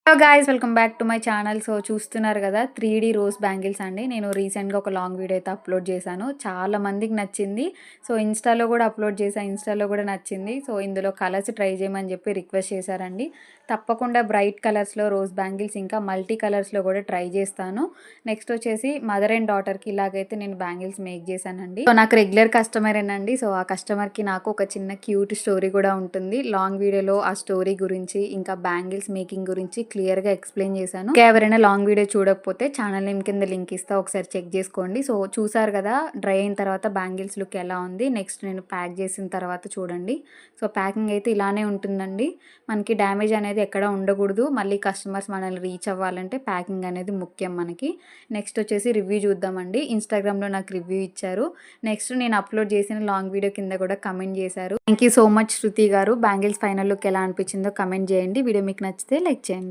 Hello guys, welcome back to my channel. So చూస్తున్నారు కదా 3D rose bangles అండి. నేను రీసెంట్గా ఒక లాంగ్ వీడియో అయితే అప్లోడ్ చేశాను. చాలా మందికి నచ్చింది. సో ఇన్స్టాలో కూడా అప్లోడ్ చేశాను. ఇన్స్టాలో కూడా నచ్చింది. సో ఇందులో కలర్స్ ట్రై చేయమని చెప్పి రిక్వెస్ట్ చేశారండి. తప్పకుండా బ్రైట్ కలర్స్లో రోజ్ బ్యాంగిల్స్ ఇంకా మల్టీ కలర్స్లో కూడా ట్రై చేస్తాను. నెక్స్ట్ వచ్చేసి మదర్ అండ్ డాటర్కి ఇలాగైతే నేను బ్యాంగిల్స్ మేక్ చేశానండి. సో నాకు రెగ్యులర్ కస్టమరేనండి. సో ఆ కస్టమర్కి నాకు ఒక చిన్న క్యూట్ స్టోరీ కూడా ఉంటుంది. లాంగ్ వీడియోలో ఆ స్టోరీ గురించి ఇంకా బ్యాంగిల్స్ మేకింగ్ గురించి క్లియర్గా ఎక్స్ప్లెయిన్ చేశాను. ఎవరైనా లాంగ్ వీడియో చూడకపోతే ఛానల్ నేమ్ కింద లింక్ ఇస్తా, ఒకసారి చెక్ చేసుకోండి. సో చూసారు కదా డ్రై అయిన తర్వాత బ్యాంగిల్స్ లుక్ ఎలా ఉంది. నెక్స్ట్ నేను ప్యాక్ చేసిన తర్వాత చూడండి. సో ప్యాకింగ్ అయితే ఇలానే ఉంటుందండి. మనకి డ్యామేజ్ అనేది ఎక్కడ ఉండకూడదు. మళ్ళీ కస్టమర్స్ మనల్ని రీచ్ అవ్వాలంటే ప్యాకింగ్ అనేది ముఖ్యం మనకి. నెక్స్ట్ వచ్చేసి రివ్యూ చూద్దామండి. ఇన్స్టాగ్రామ్లో నాకు రివ్యూ ఇచ్చారు. నెక్స్ట్ నేను అప్లోడ్ చేసిన లాంగ్ వీడియో కింద కూడా కమెంట్ చేశారు. థ్యాంక్ యూ సో మచ్ శృతి గారు. బ్యాంగిల్స్ ఫైనల్ లుక్ ఎలా అనిపించిందో కమెంట్ చేయండి. వీడియో మీకు నచ్చితే లైక్ చేయండి.